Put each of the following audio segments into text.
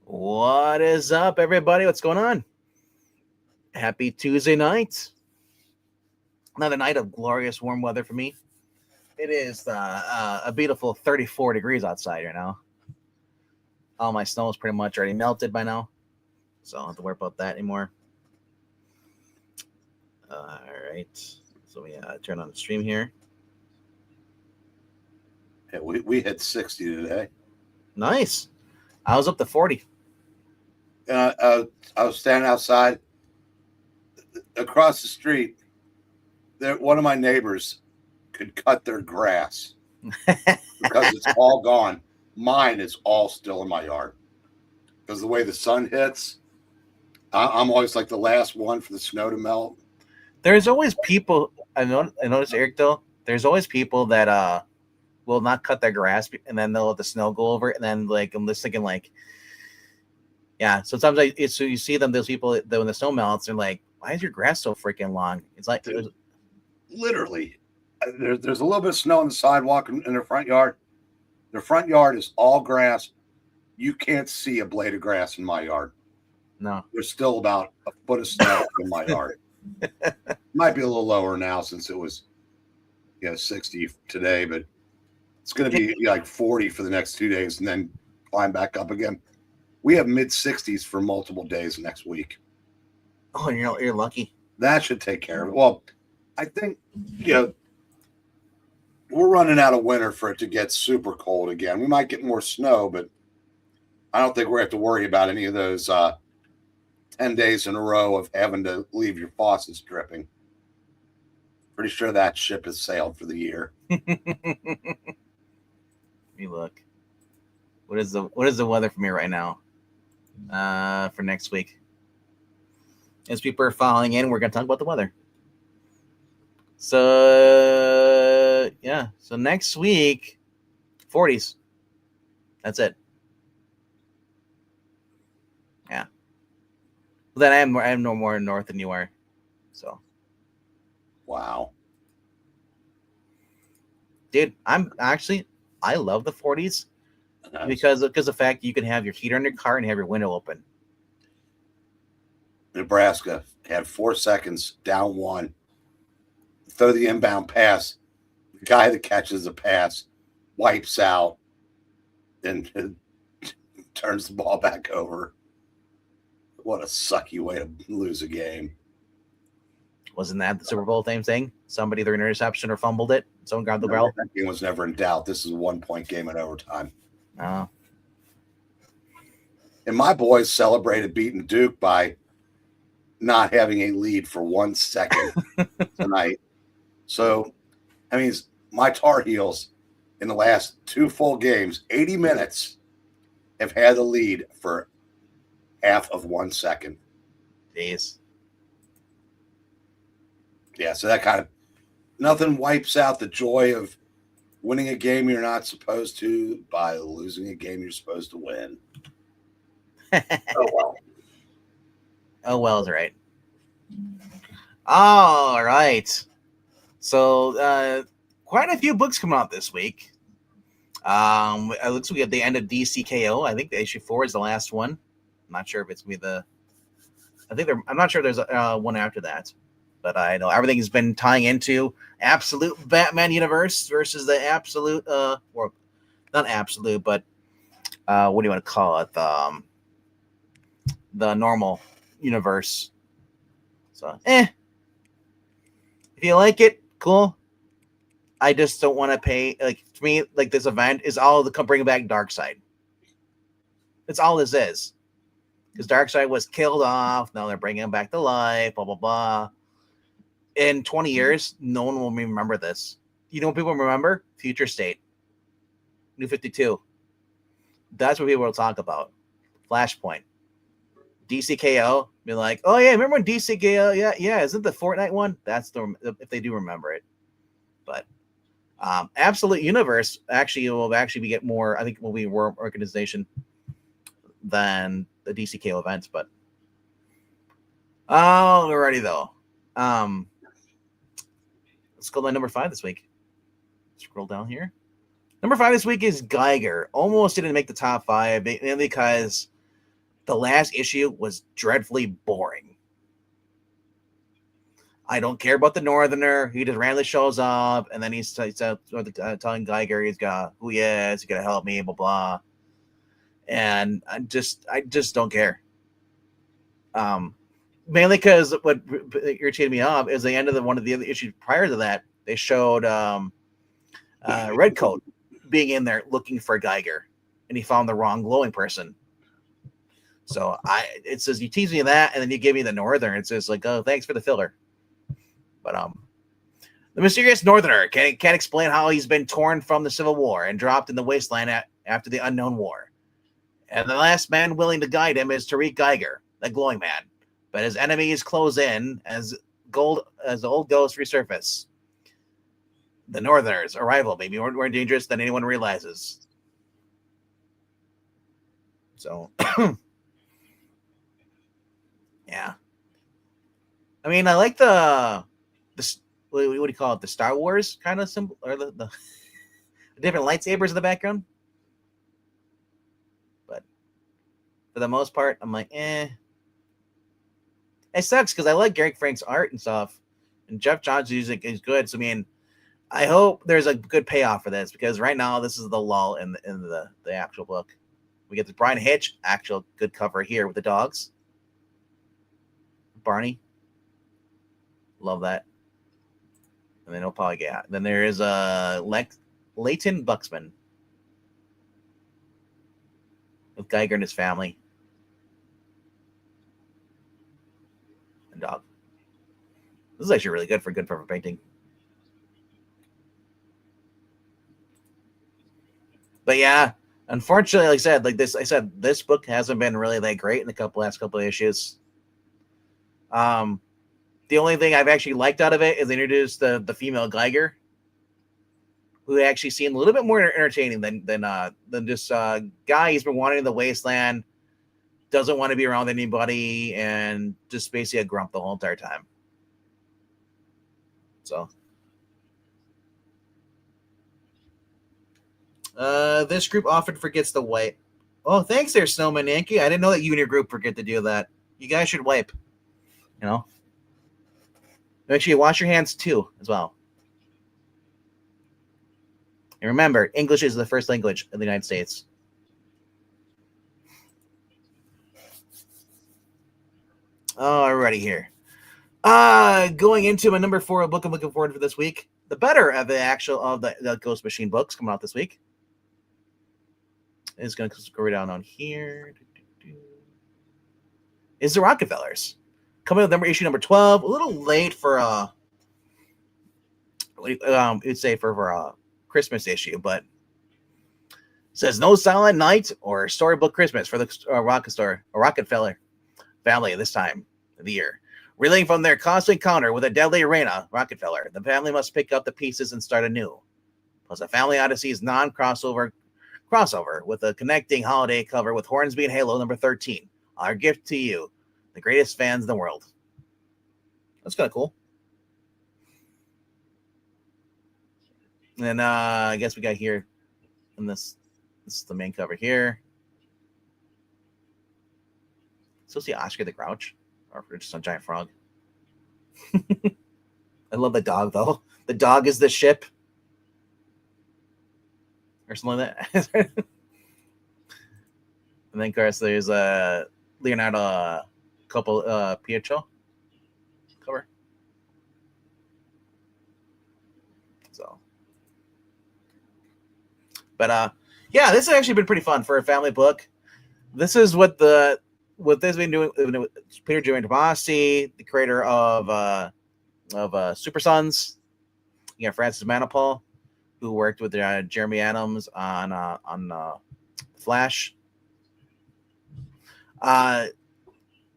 What is up, everybody? What's going on? Happy Tuesday night. Another night of glorious warm weather for me. It is a beautiful 34 degrees outside right now. All my snow is pretty much already melted by now, so I don't have to worry about that anymore. All right. So we turn on the stream here. Yeah, we hit 60 today. Nice. I was up to 40. I was standing outside across the street. One of my neighbors could cut their grass because it's all gone. Mine is all still in my yard because the way the sun hits, I'm always like the last one for the snow to melt. There's always people. I noticed, Eric, though. There's always people that will not cut their grass, and then they'll let the snow go over it, and then I'm just thinking yeah. So sometimes so you see them, those people that when the snow melts, they're like, "Why is your grass so freaking long?" It's like literally, there's a little bit of snow on the sidewalk in their front yard. Their front yard is all grass. You can't see a blade of grass in my yard. No, there's still about a foot of snow in my yard. Might be a little lower now since it was 60 today, but it's going to be like 40 for the next 2 days and then climb back up again. We have mid 60s for multiple days next week. Oh, you're lucky. That should take care of it. Well, I think we're running out of winter for it to get super cold again. We might get more snow, but I don't think we're going to have to worry about any of those 10 days in a row of having to leave your faucets dripping. Pretty sure that ship has sailed for the year. Let me look. What is the weather for me right now? For next week. As people are falling in, we're gonna talk about the weather. So yeah. So next week, 40s. That's it. Yeah. Well, then I am no more north than you are. So. Wow. Dude, I love the 40s because of the fact you can have your heater in your car and have your window open. Nebraska had 4 seconds down one. Throw the inbound pass. The guy that catches the pass wipes out and turns the ball back over. What a sucky way to lose a game. Wasn't that the Super Bowl thing? Somebody threw an interception or fumbled it. Someone grabbed the ball. That game was never in doubt. This is a 1-point game in overtime. Oh. And my boys celebrated beating Duke by not having a lead for 1 second tonight. So, I mean, my Tar Heels in the last 2 full games, 80 minutes, have had the lead for half of 1 second. Jeez. Yeah, so that kind of nothing wipes out the joy of winning a game you're not supposed to by losing a game you're supposed to win. Oh, well. Oh, well is right. All right. So, quite a few books coming out this week. It looks like we have the end of DCKO. I think the issue 4 is the last one. I'm not sure if it's going to be I'm not sure there's one after that. But I know everything has been tying into absolute Batman universe versus the absolute, or not absolute, but what do you want to call it? The normal universe. So, if you like it, cool. I just don't want to pay. To me, this event is all to bring back Darkseid. That's all this is. Because Darkseid was killed off. Now they're bringing him back to life. Blah blah blah. In 20 years, no one will remember this. You know what people remember? Future State. New 52. That's what people will talk about. Flashpoint. DCKO. Be like, oh yeah, remember when DCKO? Yeah. Isn't the Fortnite one? That's if they do remember it. But Absolute Universe will get more. I think will be more organization than the DCKO events. But alrighty though. Let's go to number 5 this week. Scroll down here. Number 5 this week is Geiger. Almost didn't make the top 5 because The last issue was dreadfully boring. I don't care about the Northerner. He just randomly shows up, and then he's telling Geiger who he is. He's gonna help me, blah blah. And I just don't care. Mainly because what irritated me off is the end of one of the other issues prior to that. They showed Redcoat being in there looking for Geiger, and he found the wrong glowing person. So it says you tease me that, and then you give me the Northern. It says like, oh, thanks for the filler. But the mysterious Northerner can't explain how he's been torn from the Civil War and dropped in the wasteland after the Unknown War. And the last man willing to guide him is Tariq Geiger, the glowing man. But his enemies close in as the old ghosts resurface. The Northerners' arrival may be more dangerous than anyone realizes. So, yeah. I mean, I like the what do you call it? The Star Wars kind of symbol, or the different lightsabers in the background. But for the most part, I'm like, eh. It sucks because I like Gary Frank's art and stuff, and Jeff Johns' music is good. So I mean, I hope there's a good payoff for this, because right now this is the lull in the actual book. We get the Brian Hitch actual good cover here with the dogs. Barney, love that. And then he'll probably get. Then there is Leighton Buxman with Geiger and his family. And dog. This is actually really good for painting. But yeah, unfortunately, like I said, this book hasn't been really that great in the last couple of issues. The only thing I've actually liked out of it is they introduced the female Geiger, who actually seemed a little bit more entertaining than this guy he's been wanting in the wasteland, doesn't want to be around anybody, and just basically a grump the whole entire time. So this group often forgets to wipe. Oh, thanks there, Snowman Yankee. I didn't know that you and your group forget to do that. You guys should wipe. You know? Make sure you wash your hands too, as well. And remember, English is the first language in the United States. Alrighty here. Going into my number 4 book I'm looking forward for this week. The better of the Ghost Machine books coming out this week. It's going to scroll down on here. Is the Rockefellers. Coming with issue number 12. A little late for you'd say for a Christmas issue, but it says no Silent Night or Storybook Christmas for the Rockefeller family this time of the year. Reeling from their constant encounter with a deadly Raina Rockefeller, the family must pick up the pieces and start anew. Plus, a Family Odyssey's crossover with a connecting holiday cover with Hornsby and Halo number 13. Our gift to you, the greatest fans in the world. That's kind of cool. And then I guess we got here, and this is the main cover here. Still see Oscar the Grouch, or just a giant frog. I love the dog though. The dog is the ship, or something like that. And then, of course, there's Leonardo Pietro cover. So, but yeah, this has actually been pretty fun for a family book. This is what this has been doing. Peter Giovanni, the creator of Super Sons. You got Francis Manapul, who worked with Jeremy Adams on Flash.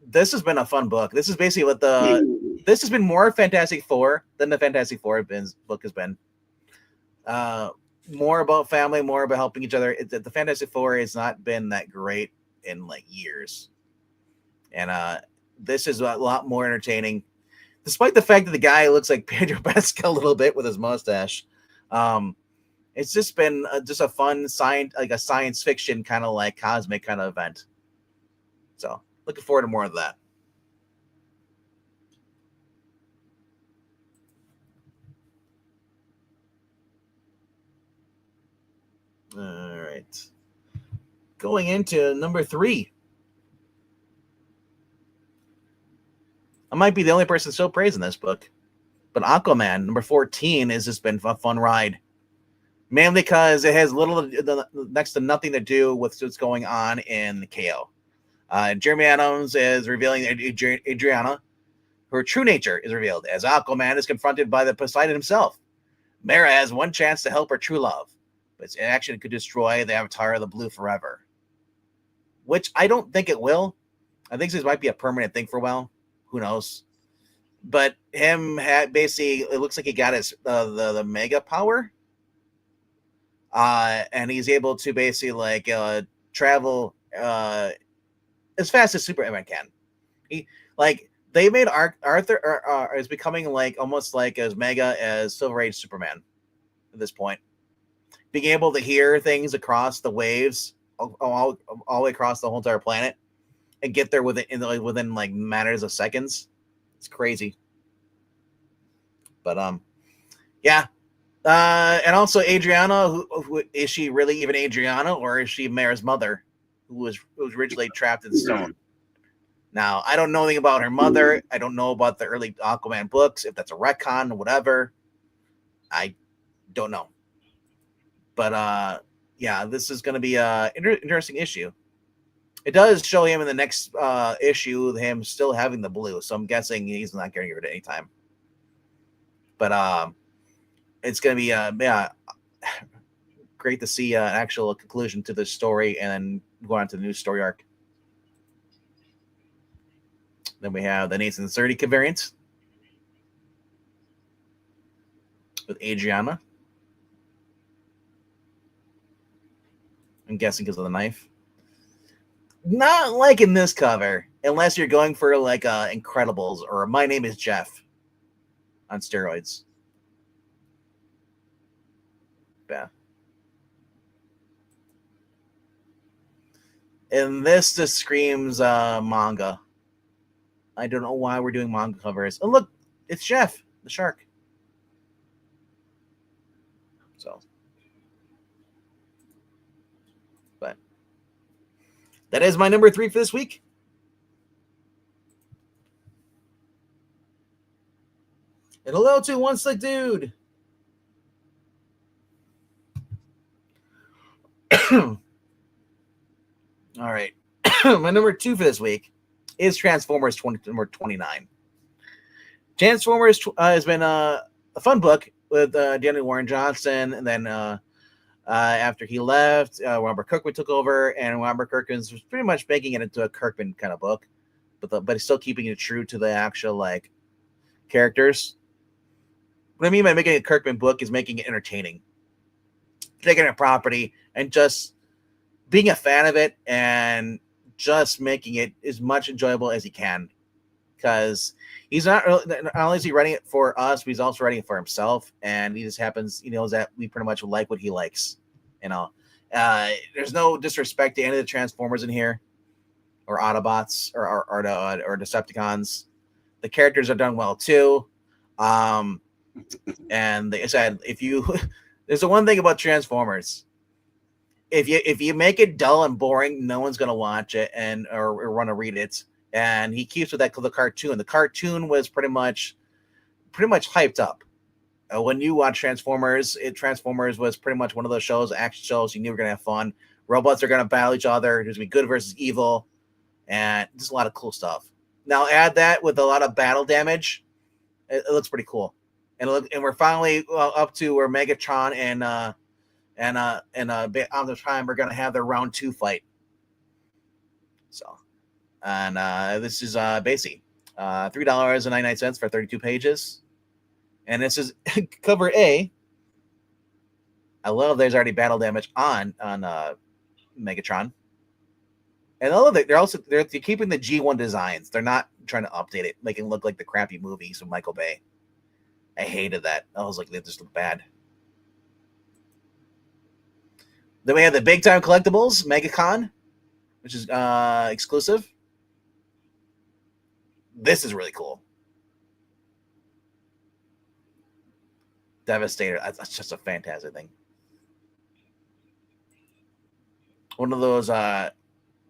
This has been a fun book. This is basically this has been more Fantastic Four than the Fantastic Four book has been. More about family, more about helping each other. The Fantastic Four has not been that great in like years, and this is a lot more entertaining, despite the fact that the guy looks like Pedro Pascal a little bit with his mustache. It's just been just a fun science fiction kind of like cosmic kind of event. So looking forward to more of that. All right. Going into number 3. I might be the only person still praising this book. But Aquaman, number 14, has just been a fun ride. Mainly because it has next to nothing to do with what's going on in KO. Jeremy Adams is revealing Adriana. Her true nature is revealed as Aquaman is confronted by the Poseidon himself. Mera has one chance to help her true love, but its action could destroy the Avatar of the Blue forever. Which I don't think it will. I think this might be a permanent thing for a while. Who knows? But him basically, it looks like he got his the mega power, and he's able to basically travel as fast as Superman can. They made Arthur is becoming almost as mega as Silver Age Superman at this point, being able to hear things across the waves all the way across the whole entire planet and get there within matters of seconds. It's crazy. But yeah. And also Adriana, who is she really even Adriana, or is she Mera's mother, who was originally trapped in stone? Now, I don't know anything about her mother. I don't know about the early Aquaman books, if that's a retcon or whatever. I don't know. But yeah, this is going to be an interesting issue. It does show him in the next issue, him still having the blue, so I'm guessing he's not getting rid of it anytime. But it's going to be great to see an actual conclusion to this story and then go on to the new story arc. Then we have the Nathan 30 variant with Adriana. I'm guessing because of the knife. Not liking this cover, unless you're going for Incredibles or My Name is Jeff on steroids. Yeah. And this just screams manga. I don't know why we're doing manga covers. Oh, look, it's Jeff, the shark. So, but that is my number 3 for this week. And hello to One Slick Dude. All right. My number 2 for this week is Transformers number 29. Transformers has been a fun book with Danny Warren Johnson, and then after he left, Robert Kirkman took over, and Robert Kirkman was pretty much making it into a Kirkman kind of book, but he's still keeping it true to the actual characters. What I mean by making a Kirkman book is making it entertaining, taking a property and just being a fan of it and just making it as much enjoyable as he can, because he's not only is he writing it for us, but he's also writing it for himself, and he just happens, he knows that we pretty much like what he likes. There's no disrespect to any of the Transformers in here, or Autobots, or Decepticons. The characters are done well too, and they said there's the one thing about Transformers. If you make it dull and boring, no one's gonna watch it or want to read it. And he keeps with that the cartoon. The cartoon was pretty much hyped up. When you watch Transformers, Transformers was pretty much one of those shows, action shows. You knew you were gonna have fun. Robots are gonna battle each other. There's gonna be good versus evil, and just a lot of cool stuff. Now add that with a lot of battle damage, it looks pretty cool. And we're finally up to where Megatron and on the time we're gonna have their round 2 fight. So, and this is basically $3.99 for 32 pages, and this is cover A. I love there's already battle damage on Megatron, and I love that they're keeping the G1 designs. They're not trying to update it, make it look like the crappy movies with Michael Bay. I hated that. I was like, they just look bad. Then we have the Big Time Collectibles MegaCon, which is exclusive. This is really cool. Devastator. That's just a fantastic thing. One of those.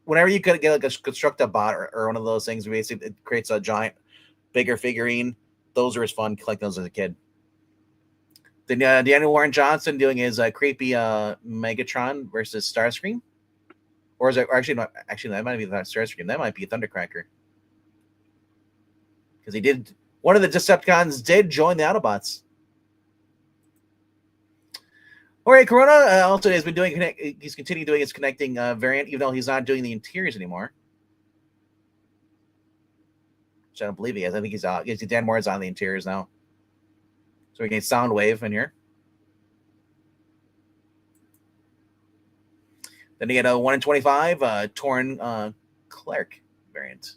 Whenever you could get like a construct a bot or one of those things, basically it creates a giant, bigger figurine. Those are as fun collecting those as a kid. Then Daniel Warren Johnson doing his creepy Megatron versus Starscream, or is it actually not? Actually, that might be Starscream. That might be Thundercracker, because he did. One of the Decepticons did join the Autobots. All right, Corona also has been doing. He's continuing doing his connecting variant, even though he's not doing the interiors anymore. Which I don't believe he is. I think he's out. Dan Moore's on the interiors now. So we get Soundwave in here. Then you get a 1 in 25 Torn Clark variant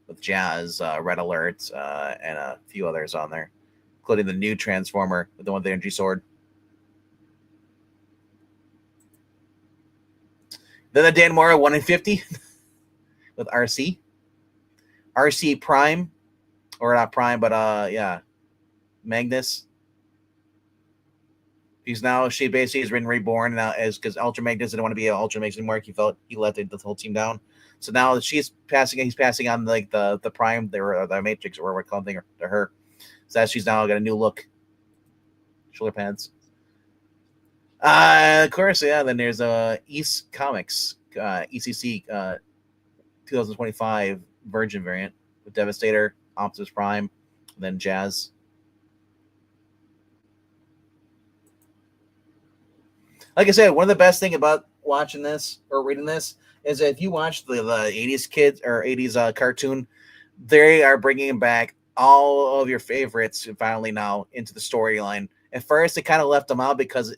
with Jazz, Red Alert, and a few others on there, including the new Transformer with the one with the energy sword. Then the Dan Moore 1 in 50 with RC. RC Prime, or not Prime, but yeah, Magnus. She basically has been reborn now as because Ultra Magnus didn't want to be an Ultra Magnus anymore. He felt he let the whole team down. So now he's passing on like the Prime, the Matrix, or whatever we're calling to her. So that she's now got a new look. Shoulder pads. Of course, yeah. Then there's East Comics, ECC 2025 Virgin variant with Devastator, Optimus Prime, and then Jazz. Like I said, one of the best thing about watching this or reading this is that if you watch the 80s kids or 80s cartoon, they are bringing back all of your favorites finally now into the storyline. At first, they kind of left them out because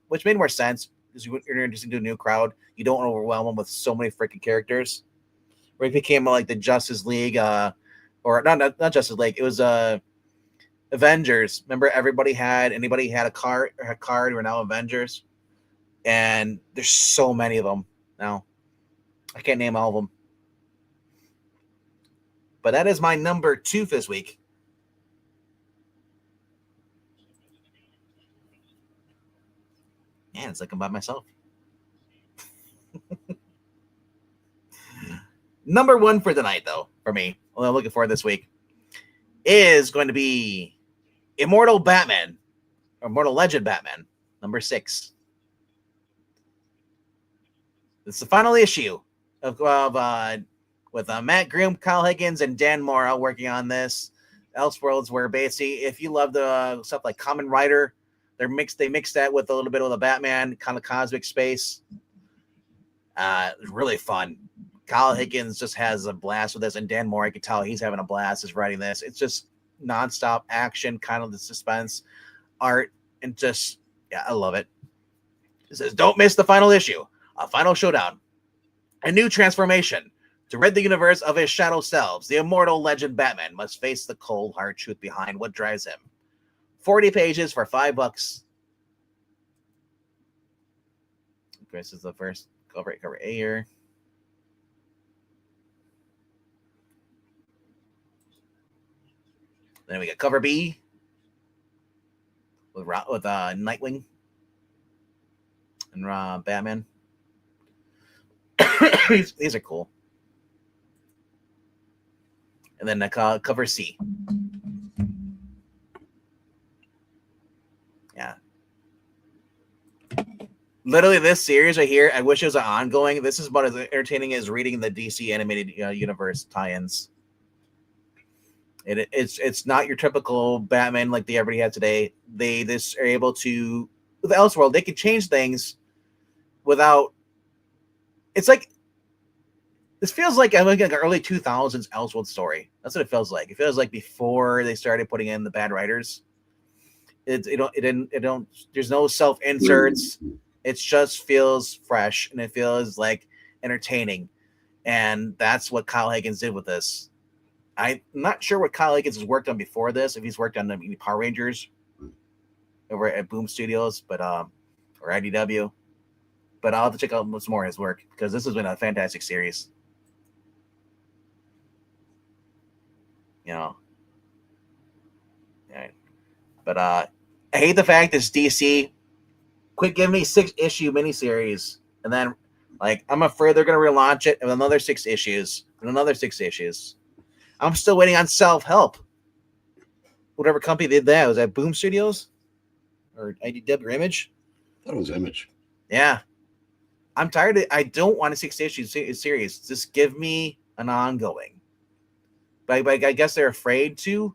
which made more sense because you're introducing to a new crowd. You don't want to overwhelm them with so many freaking characters. Where it became like the Justice League, or not Justice League. It was Avengers. Remember, anybody had a card who are now Avengers. And there's so many of them now. I can't name all of them. But that is my number 2 for this week. Man, it's like I'm by myself. Number 1 for tonight, though, for me, what I'm looking for this week, is going to be Immortal Batman, or Immortal Legend Batman, number 6. It's the final issue of with Matt Groom, Kyle Higgins, and Dan Mora working on this. Elseworlds, where basically, if you love the stuff like Kamen Rider, they mix that with a little bit of the Batman kind of cosmic space. It's really fun. Kyle Higgins just has a blast with this, and Dan Mora, I can tell he's having a blast is writing this. It's just nonstop action, kind of the suspense, art, and just I love it. It says, "Don't miss the final issue. A final showdown. A new transformation. To rid the universe of his shadow selves, the immortal legend Batman must face the cold, hard truth behind what drives him. 40 pages for $5. This is the first cover A here. Then we got cover B with Nightwing and Batman. These are cool. And then cover C. Yeah. Literally, this series right here, I wish it was an ongoing. This is about as entertaining as reading the DC animated universe tie-ins. It's not your typical Batman like everybody had today. They are able to, with Elseworld, they can change things without. It's like this feels like I'm looking at an early 2000s Elseworld story. That's what it feels like. It feels like before they started putting in the bad writers. There's no self inserts. It just feels fresh and it feels like entertaining, and that's what Kyle Higgins did with this. I'm not sure what Kyle Higgins has worked on before this. If he's worked on the Power Rangers over at Boom Studios, but or IDW. But I'll have to check out some more of his work because this has been a fantastic series. You know. Yeah. But I hate the fact this DC quit giving me 6-issue miniseries, and then like I'm afraid they're gonna relaunch it with another 6 issues and another 6 issues. I'm still waiting on Self Help. Whatever company did that, was that Boom Studios or IDW Image? That was Image. Yeah, I'm tired. I don't want a 6 issue series. Just give me an ongoing. But I guess they're afraid to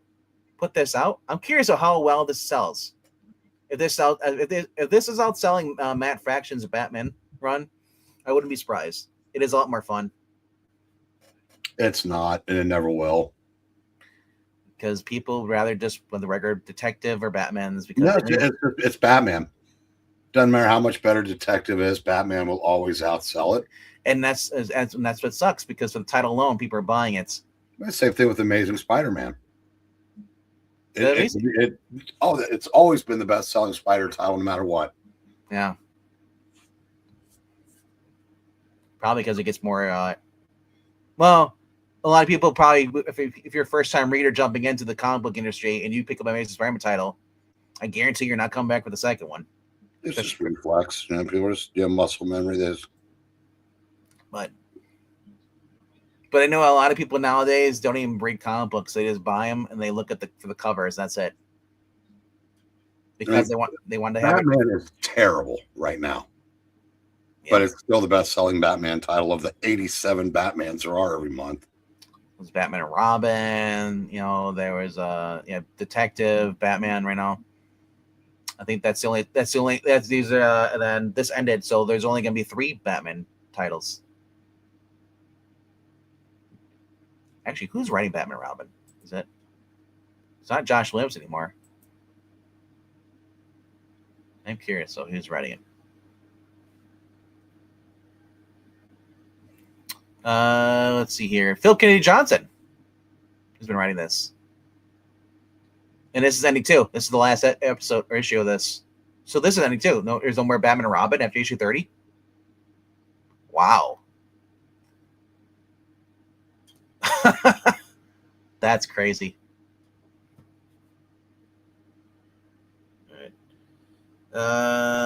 put this out. I'm curious of how well this sells. If this is outselling Matt Fraction's Batman run, I wouldn't be surprised. It is a lot more fun. It's not, and it never will. Because people rather just with the regular detective or Batman's. Because No, it's Batman. Doesn't matter how much better detective is, Batman will always outsell it. And that's what sucks, because for the title alone, people are buying it. Same thing with Amazing Spider-Man. It's always been the best-selling Spider title, no matter what. Yeah. Probably because it gets more. Well, a lot of people probably, if you're a first-time reader jumping into the comic book industry and you pick up Amazing Spider-Man title, I guarantee you're not coming back for the second one. It's just reflex. People just muscle memory. But I know a lot of people nowadays don't even read comic books; they just buy them and they look at for the covers. That's it. Because they want to have Batman is terrible right now, but it's still the best-selling Batman title of the 87 Batmans there are every month. It was Batman and Robin. There was Detective Batman right now. I think that's these and then this ended, so there's only going to be 3 Batman titles. Actually, who's writing Batman and Robin? It's not Josh Williams anymore. I'm curious, so who's writing it? Let's see here. Phil Kennedy Johnson has been writing this. And this is ending too. This is the last episode or issue of this. So this is ending too. No, there's no more Batman and Robin after issue 30. Wow. That's crazy. All right.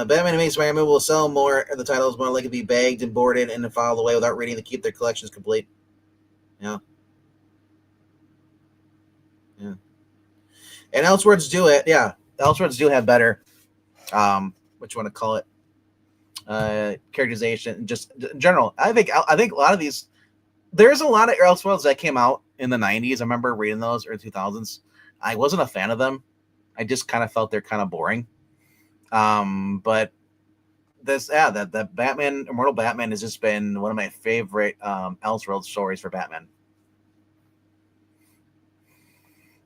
Batman and Amazing Spider-Man will sell more. The titles more likely to be bagged and boarded and filed away without reading to keep their collections complete. Yeah. Yeah. And Elseworlds do it. Yeah. Elseworlds do have better, what you want to call it, characterization, just in general. I think a lot of these, there's a lot of Elseworlds that came out in the 90s. I remember reading those, or 2000s. I wasn't a fan of them. I just kind of felt they're kind of boring. But that Batman, Immortal Batman, has just been one of my favorite Elseworlds stories for Batman.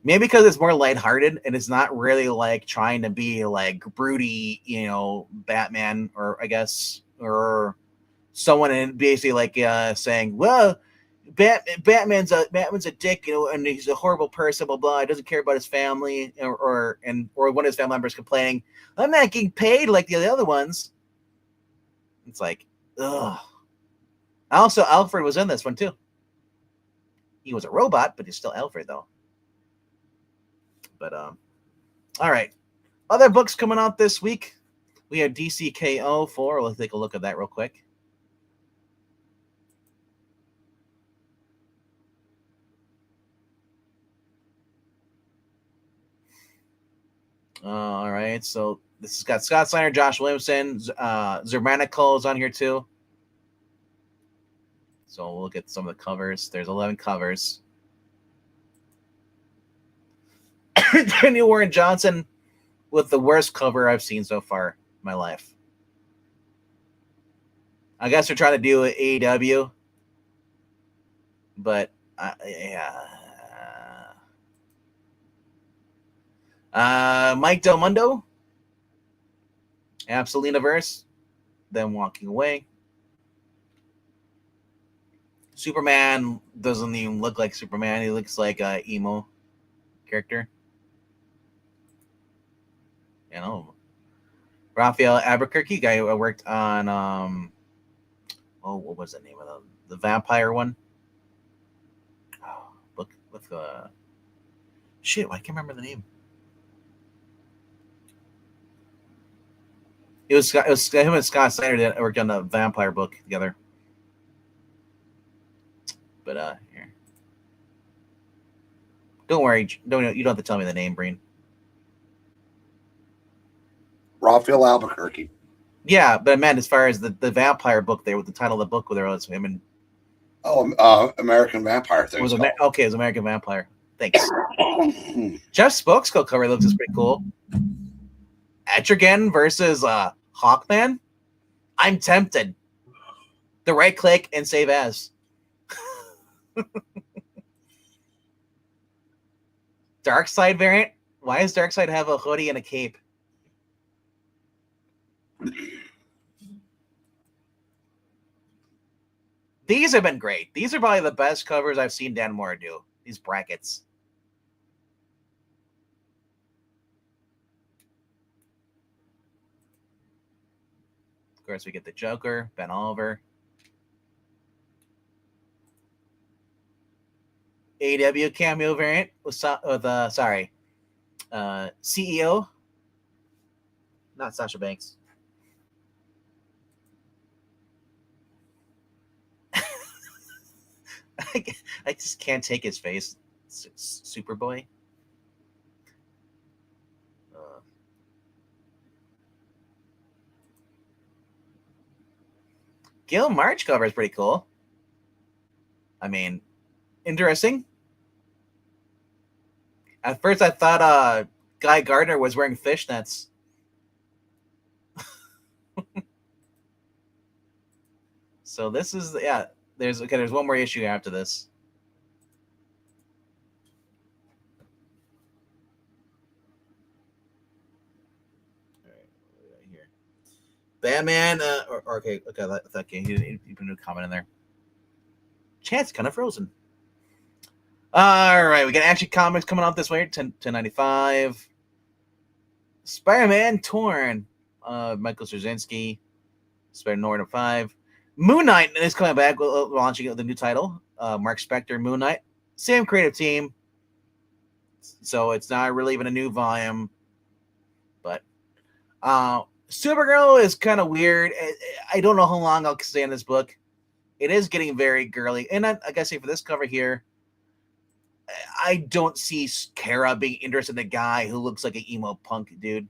Maybe because it's more lighthearted and it's not really like trying to be like broody, Batman, or I guess, or someone in basically like saying, well, Batman's a dick, and he's a horrible person, blah blah. He doesn't care about his family, or one of his family members complaining, I'm not getting paid like the other ones. It's like, ugh. Also, Alfred was in this one too. He was a robot, but he's still Alfred though. But all right. Other books coming out this week. We have DCKO 4. Let's take a look at that real quick. All right. So this has got Scott Snyder, Josh Williamson, Zermanico is on here too. So we'll look at some of the covers. There's 11 covers. Daniel Warren Johnson with the worst cover I've seen so far in my life. I guess they're trying to do an AEW, but yeah. Mike Del Mundo, Absolinaverse, then walking away. Superman doesn't even look like Superman. He looks like a emo character. Raphael Albuquerque, guy who worked on what was the name of the vampire one? Look with Shit, I can't remember the name. It was him and Scott Snyder that worked on the vampire book together. But here. Don't worry, you don't have to tell me the name, Breen. Raphael Albuquerque. Yeah, but I meant as far as the vampire book there with the title of the book, where there was him and American Vampire thing. Okay, it was American Vampire. Thanks. Jeff Spokesco cover looks is pretty cool. Etrigan versus Hawkman. I'm tempted. The right click and save as. Darkseid variant. Why does Darkseid have a hoodie and a cape? These have been great. These are probably the best covers I've seen Dan Moore do. These brackets. Of course, we get the Joker, Ben Oliver. AW cameo variant with CEO. Not Sasha Banks. I just can't take his face. Superboy. Gil March cover is pretty cool. I mean, interesting. At first, I thought Guy Gardner was wearing fishnets. So this is There's one more issue after this. All right, here. Batman. Okay. You put a new comment in there. Chance kind of frozen. All right, we got Action Comics coming out this way, 10.95. Spider-Man Torn, Michael Straczynski, Spider-Man 5. Moon Knight is coming back, launching the new title. Mark Spector, Moon Knight, same creative team, so it's not really even a new volume. But Supergirl is kind of weird. I don't know how long I'll stay in this book. It is getting very girly, and I gotta say for this cover here, I don't see Kara being interested in a guy who looks like an emo punk dude.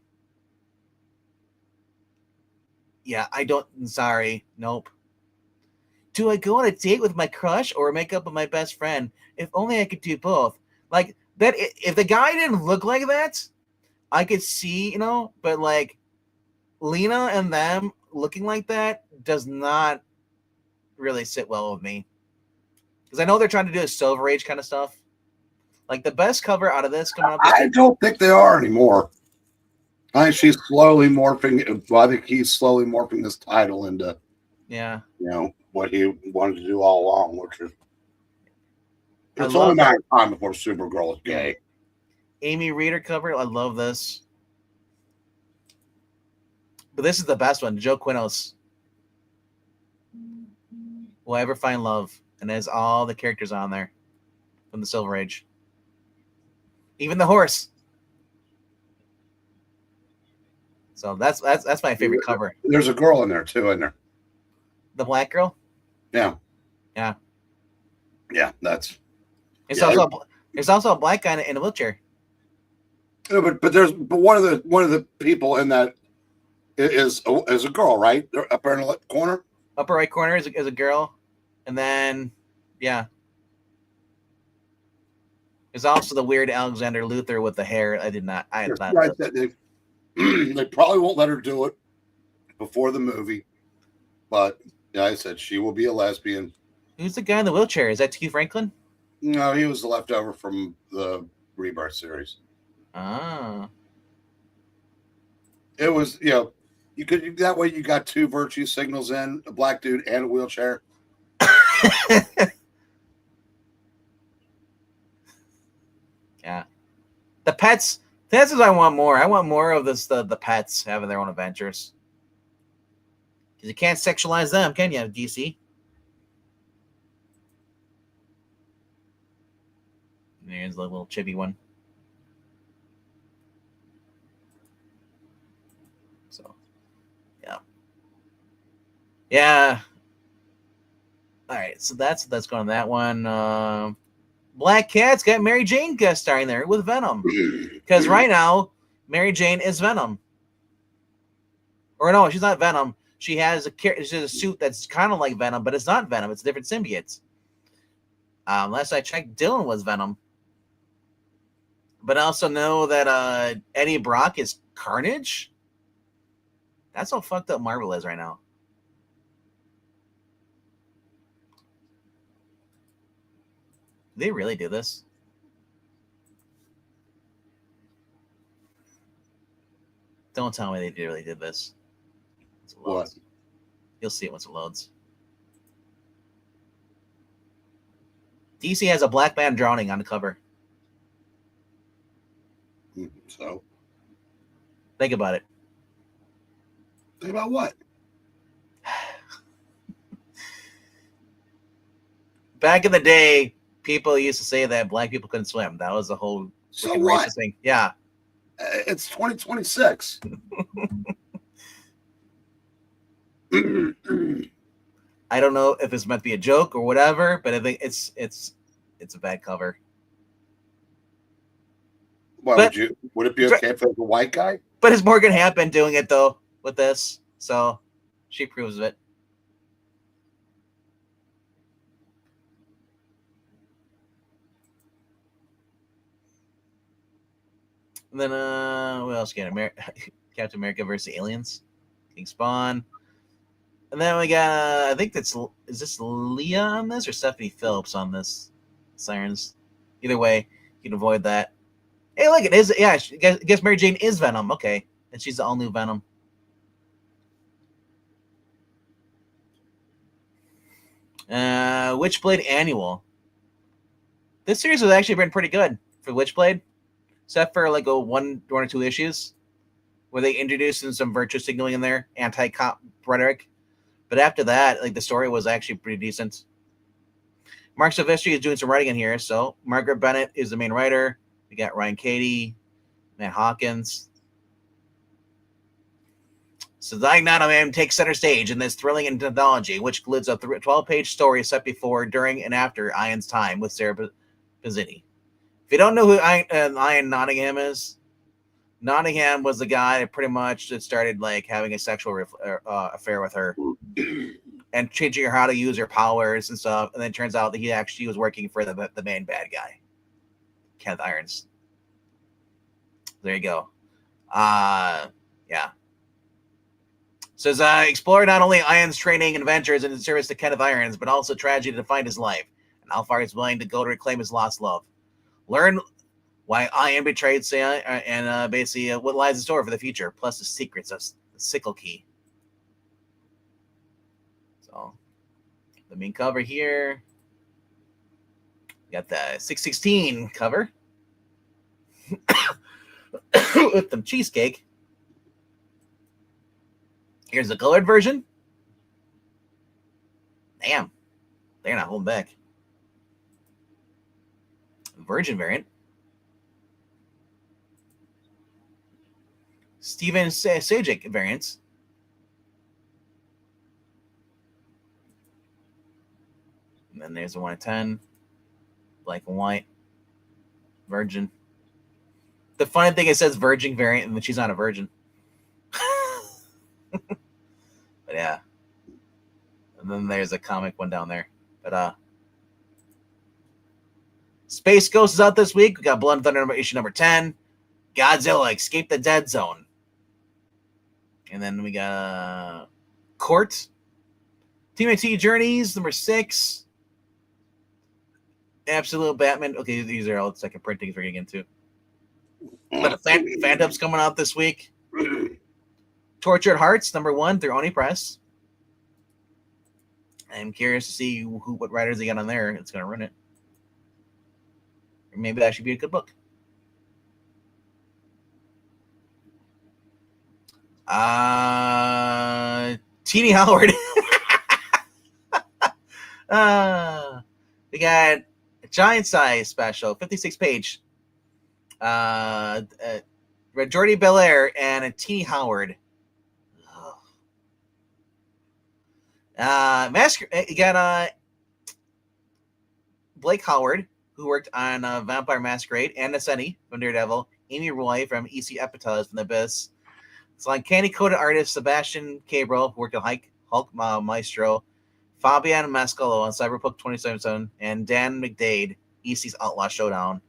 Yeah, I don't. Sorry, nope. Do I go on a date with my crush or make up with my best friend? If only I could do both. Like that. If the guy didn't look like that, I could see, But like Lena and them looking like that does not really sit well with me. Because I know they're trying to do a Silver Age kind of stuff. Like the best cover out of this coming up. I don't think they are anymore. I think she's slowly morphing. I think he's slowly morphing this title into, what he wanted to do all along, which is it's only a matter of time before Supergirl is gay. Amy Reader cover. I love this. But this is the best one. Joe Quinos. Will I ever find love? And there's all the characters on there from the Silver Age. Even the horse. So that's my favorite cover. There's a girl in there too, isn't there? The black girl? Yeah. Yeah. Yeah, there's also a black guy in a wheelchair. No, but one of the people in that is a girl, right? They're up in the corner. Upper right corner is a girl, and then there's also the weird Alexander Luthor with the hair. They probably won't let her do it before the movie, but I said she will be a lesbian. Who's the guy in the wheelchair? Is that T. Franklin? No, he was the leftover from the Rebirth series. Ah. It was, you could that way you got two virtue signals in, a black dude and a wheelchair. Yeah. The pets. That's what I want more. I want more of this. The pets having their own adventures. Because you can't sexualize them, can you, DC? There's the little chibi one. Yeah. All right, so that's going on that one. Black Cat's got Mary Jane guest starring there with Venom. Because right now, Mary Jane is Venom. Or no, she's not Venom. She has a suit that's kind of like Venom, but it's not Venom. It's a different symbiote. Last I checked, Dylan was Venom. But I also know that Eddie Brock is Carnage. That's how fucked up Marvel is right now. Did they really do this? Don't tell me they really did this. What? You'll see it once it loads. DC has a black man drowning on the cover. So? Think about it. Think about what? Back in the day, people used to say that black people couldn't swim. That was the whole racist thing. Yeah. It's 2026. I don't know if it's meant to be a joke or whatever, but I think it's a bad cover. Why would it be okay if it was a white guy? But it's Morgan Hampton doing it though with this, so she proves it. And then what else? Captain America versus Aliens, King Spawn. And then we got, I think is this Leah on this or Stephanie Phillips on this? Sirens. Either way, you can avoid that. Hey, look, it is. Yeah, I guess Mary Jane is Venom. Okay. And she's the all new Venom. Witchblade Annual. This series has actually been pretty good for Witchblade, except for like one or two issues where they introduced some virtue signaling in there, anti-cop rhetoric. But after that, like the story was actually pretty decent. Mark Silvestri is doing some writing in here. So Margaret Bennett is the main writer. We got Ryan Cady, Matt Hawkins. So Diagnano Man takes center stage in this thrilling anthology, which includes a 12-page story set before, during, and after Ian's time with Sarah Pizzini. If you don't know who Ian Nottingham is, Nottingham was the guy that pretty much started like having a sexual affair with her and teaching her how to use her powers and stuff. And then it turns out that he actually was working for the main bad guy, Kenneth Irons. There you go. Yeah. Says explore not only Ian's training and adventures in service to Kenneth Irons, but also tragedy to find his life and how far he's willing to go to reclaim his lost love. Learn why Ian betrayed Saya and basically what lies in store for the future, plus the secrets of the sickle key. So the main cover here. We got the 616 cover with some cheesecake. Here's the colored version. Damn, they're not holding back. Virgin variant. Steven Sajic variants. And then there's the 1 of 10. Black and white. Virgin. The funny thing, it says virgin variant, and she's not a virgin. But yeah. And then there's a comic one down there. But Space Ghost is out this week. We got Blood and Thunder issue number 10. Godzilla Escape the Dead Zone. And then we got Court. TMNT Journeys number 6. Absolute Batman. Okay, these are all the second printings we're getting into. But Phantom's coming out this week. Tortured Hearts number 1 through Oni Press. I'm curious to see what writers they got on there. It's going to run it. Or maybe that should be a good book. Teeny Howard. We got a giant size special, 56 page. Jordy Belair and a Teeny Howard. You got Blake Howard, who worked on Vampire Masquerade, and Nascenti from Daredevil, Amy Roy from EC Epitaph from The Abyss. It's like candy coated artist Sebastian Cabral, who worked on Hulk Maestro, Fabian Mascolo on Cyberpunk 2077, and Dan McDade, EC's Outlaw Showdown,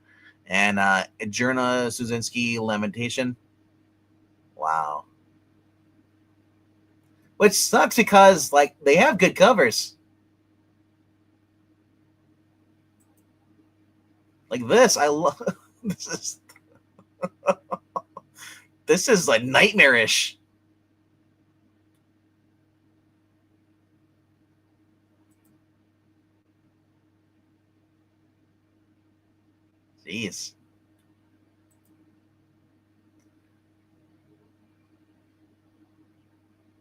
and Adjurna Suzinski Lamentation. Wow. Which sucks because like they have good covers. Like this, I love this is like nightmarish. Jeez.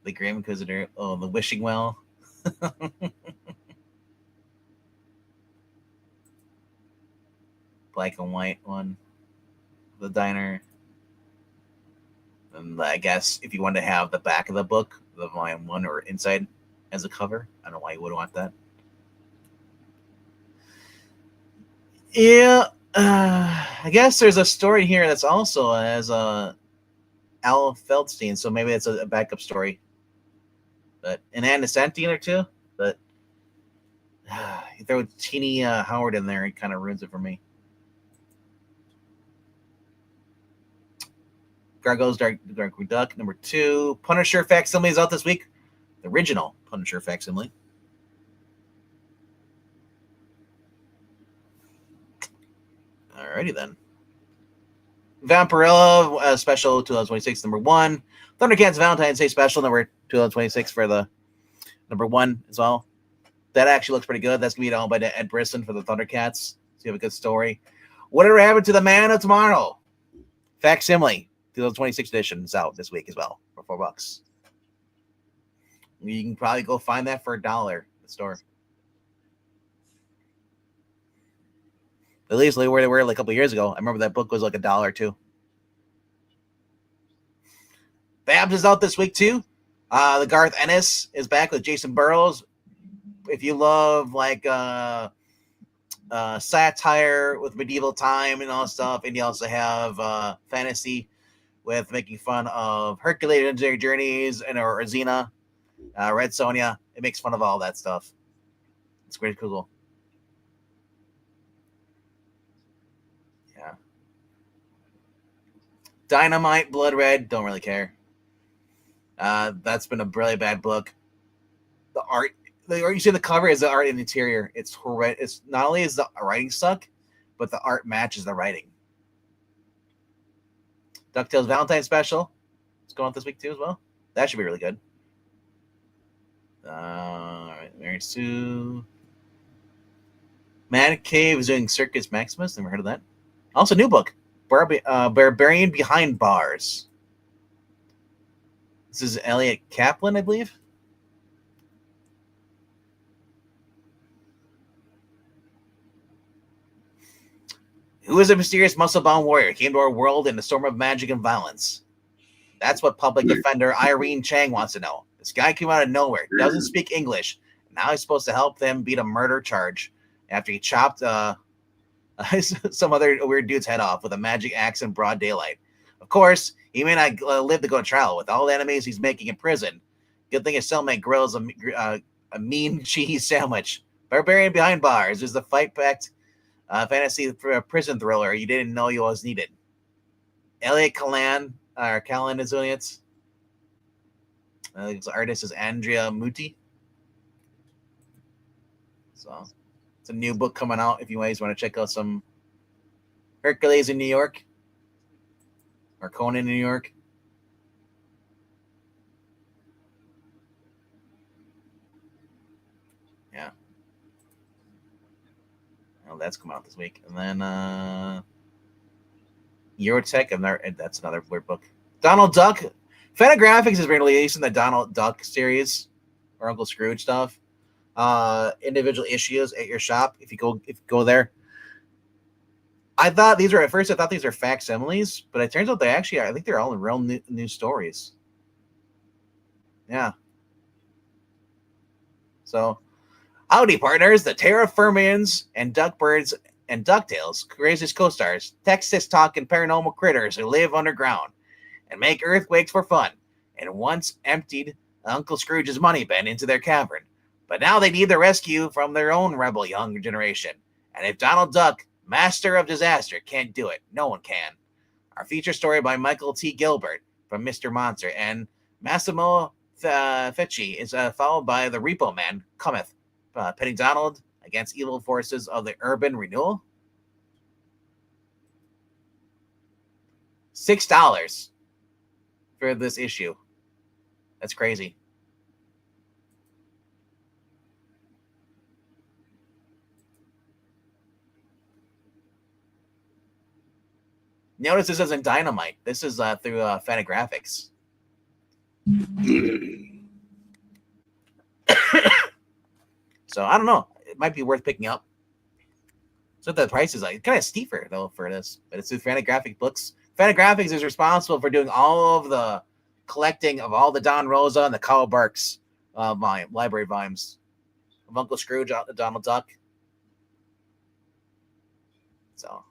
The Grim Inquisitor. Oh, the Wishing Well. Black and white one. The diner. And I guess if you want to have the back of the book, the volume 1 or inside as a cover, I don't know why you would want that. Yeah, I guess there's a story here that's also as Al Feldstein, so maybe it's a backup story. But an Nascenti in there too. But you throw Teeny Howard in there, it kind of ruins it for me. Gargoyles Dark Duck number 2. Punisher facsimile is out this week. The original Punisher facsimile. Alrighty then. Vampirella special 2026 number 1. Thundercats Valentine's Day special number 2026 for the number 1 as well. That actually looks pretty good. That's gonna be owned by Ed Brisson for the Thundercats. So you have a good story. Whatever happened to the Man of Tomorrow? Facsimile 2026 edition is out this week as well for $4. You can probably go find that for $1 at the store. At least where they were like a couple years ago. I remember that book was like $1 too. Babs is out this week too. The Garth Ennis is back with Jason Burrows. If you love like satire with medieval time and all stuff, and you also have fantasy with making fun of Hercules and their journeys and or Xena, Red Sonja. It makes fun of all that stuff. It's pretty cool. Yeah. Dynamite, Blood Red, don't really care. That's been a really bad book. The art you see the cover is the art in the interior. It's horrendous. It's not only is the writing suck, but the art matches the writing. DuckTales Valentine Special. It's going on this week too as well. That should be really good. All right, Mary Sue. Man Cave is doing Circus Maximus. Never heard of that. Also, new book, Barbarian Behind Bars. This is Elliot Kaplan, I believe. Who is a mysterious muscle-bound warrior? Came to our world in a storm of magic and violence. That's what public defender Irene Chang wants to know. This guy came out of nowhere, doesn't speak English. Now he's supposed to help them beat a murder charge after he chopped some other weird dude's head off with a magic axe in broad daylight. Of course, he may not live to go to trial with all the enemies he's making in prison. Good thing his cellmate grills a mean cheese sandwich. Barbarian Behind Bars is the fight-packed fantasy prison thriller you didn't know you was needed. Elliot Callan, or Callan is doing it. The artist is Andrea Muti. So it's a new book coming out if you guys want to check out some Hercules in New York or Conan in New York. Yeah. Oh, that's coming out this week. And then Eurotech, that's another weird book. Donald Duck. Fantagraphics has been releasing the Donald Duck series or Uncle Scrooge stuff. Individual issues at your shop if you go there. I thought these were facsimiles, but it turns out they actually are. I think they're all real new stories. Yeah. So, howdy, partners. The Terra Firmians and Duckbirds and DuckTales, craziest co-stars, Texas talking paranormal critters who live underground and make earthquakes for fun, and once emptied Uncle Scrooge's money bin into their cavern. But now they need the rescue from their own rebel young generation. And if Donald Duck, master of disaster, can't do it, no one can. Our feature story by Michael T. Gilbert from Mr. Monster and Massimo Ficci is followed by The Repo Man Cometh, pitting Donald against evil forces of the urban renewal. $6 for this issue. That's crazy. Notice this isn't Dynamite. This is through Fantagraphics. So I don't know. It might be worth picking up. So the price is like kind of steeper though for this, but it's through Fantagraphic Books. Fantagraphics is responsible for doing all of the collecting of all the Don Rosa and the Carl Barks library volumes of Uncle Scrooge, Donald Duck. So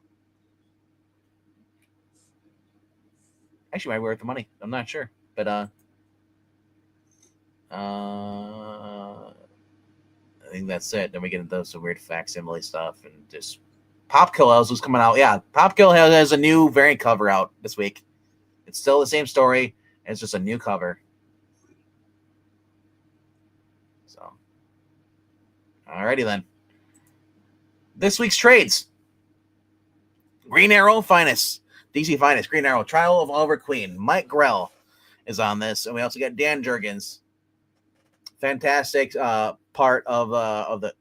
actually might be worth the money. I'm not sure, but I think that's it. Then we get into some weird facsimile stuff and just Popkill was coming out. Yeah, Popkill has a new variant cover out this week. It's still the same story. It's just a new cover. So, alrighty then. This week's trades. Green Arrow Finest. DC Finest. Green Arrow. Trial of Oliver Queen. Mike Grell is on this. And we also got Dan Jurgens. Fantastic part of the.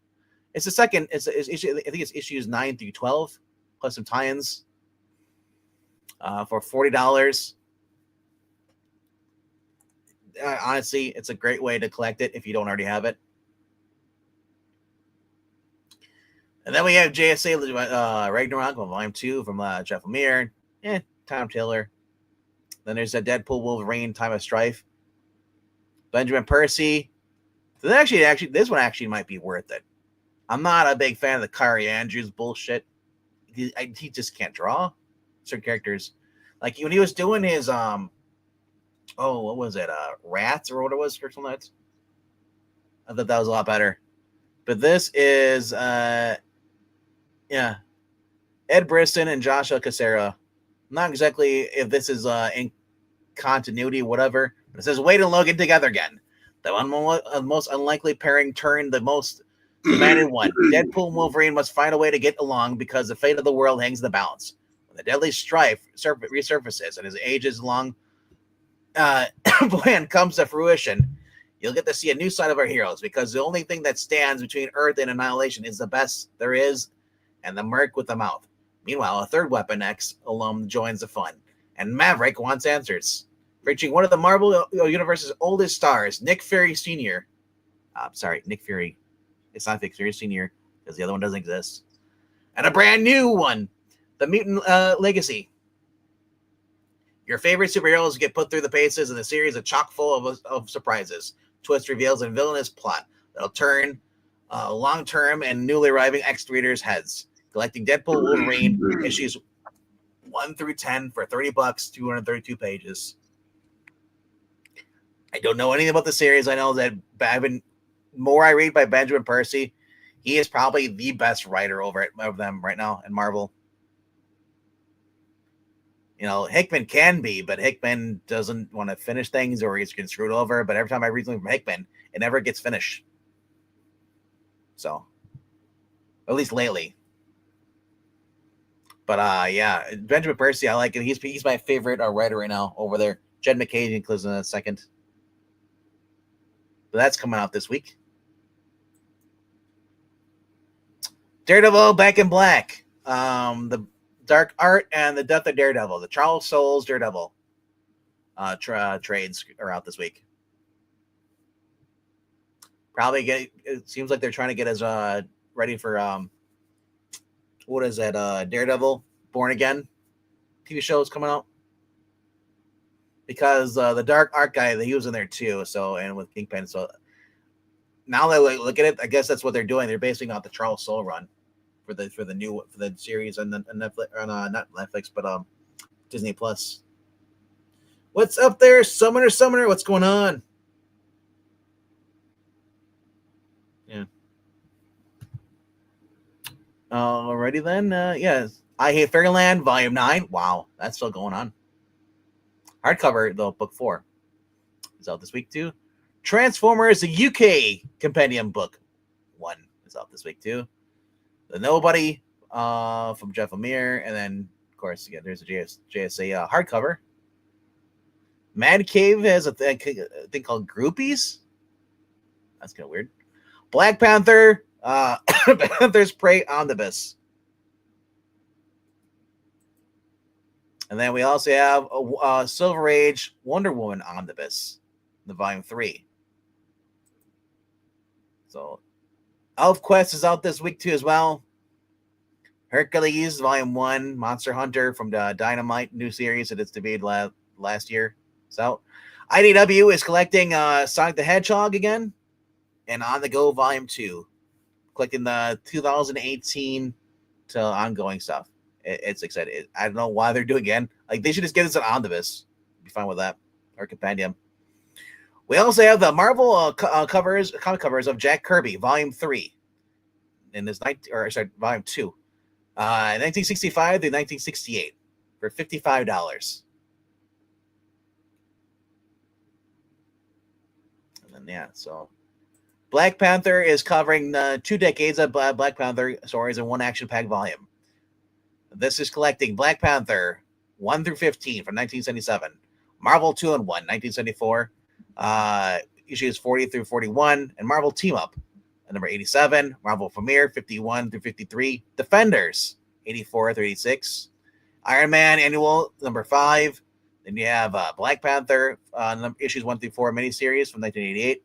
It's the second. It's issue. I think it's issues 9 through 12, plus some tie-ins. For $40. Honestly, it's a great way to collect it if you don't already have it. And then we have JSA Ragnarok Volume 2 from Jeff Lemire. Tom Taylor. Then there's a Deadpool Wolverine Time of Strife. Benjamin Percy. So actually, this one actually might be worth it. I'm not a big fan of the Kari Andrews bullshit. He just can't draw certain characters. Like when he was doing his what was it? Rats or what it was or something like that. I thought that was a lot better. But this is Ed Brisson and Joshua Cassera. Not exactly if this is in continuity, whatever. But it says Wade and Logan together again. The most unlikely pairing turned the most demanded one. Deadpool and Wolverine must find a way to get along because the fate of the world hangs in the balance. When the deadly strife resurfaces and his ages-long plan comes to fruition, you'll get to see a new side of our heroes because the only thing that stands between Earth and annihilation is the best there is and the merc with the mouth. Meanwhile, a third Weapon X alum joins the fun, and Maverick wants answers. Reaching one of the Marvel Universe's oldest stars, Nick Fury Sr. Nick Fury. It's not Nick Fury Sr. because the other one doesn't exist. And a brand new one, The Mutant Legacy. Your favorite superheroes get put through the paces in a series of chock full of surprises, twist reveals, and villainous plot that'll turn long-term and newly arriving X-readers' heads. Collecting Deadpool Wolverine issues 1 through 10 for $30, 232 pages. I don't know anything about the series. I know that more I read by Benjamin Percy, he is probably the best writer of them right now in Marvel. You know, Hickman can be, but Hickman doesn't want to finish things or he's getting screwed over. But every time I read something from Hickman, it never gets finished. So, at least lately. But Benjamin Percy, I like it. He's my favorite writer right now over there. Jed McCabe includes in a second. But that's coming out this week. Daredevil Back in Black. The Dark Art and the Death of Daredevil. The Charles Soules Daredevil trades are out this week. It seems like they're trying to get us ready for what is that? Daredevil Born Again TV show is coming out. Because the Dark Art guy, he was in there too. So, and with Kingpin, so now that I look at it, I guess that's what they're doing. They're basing off the Charles Soule run for the series on Netflix, on not Netflix, but Disney Plus. What's up there, Summoner? What's going on? Yeah. Alrighty then. Yes. I Hate Fairyland, Volume 9. Wow, that's still going on. Hardcover, though, Book 4 is out this week, too. Transformers, the UK Compendium Book 1 is out this week, too. The Nobody from Jeff Lemire. And then, of course, again, there's a JSA hardcover. Mad Cave has a thing called Groupies. That's kind of weird. Black Panther, Panther's Prey Omnibus. And then we also have a Silver Age Wonder Woman Omnibus, the Volume 3. So, Elf Quest is out this week too as well. Hercules Volume 1, Monster Hunter from the Dynamite new series that it's debuted last year. It's out. IDW is collecting Sonic the Hedgehog again, and On the Go Volume 2, collecting the 2018 to ongoing stuff. It's exciting. I don't know why they're doing it again. Like, they should just give us an omnibus. Be fine with that, or compendium. We also have the Marvel comic covers of Jack Kirby, Volume 3, in this Volume 2, 1965 through 1968, for $55. And then so Black Panther is covering 2 decades of Black Panther stories in one action-packed volume. This is collecting Black Panther 1 through 15 from 1977, Marvel 2 and 1, 1974, issues 40 through 41, and Marvel Team Up, number 87, Marvel Premiere 51 through 53, Defenders 84 through 86, Iron Man Annual number 5. Then you have Black Panther issues 1 through 4 miniseries from 1988,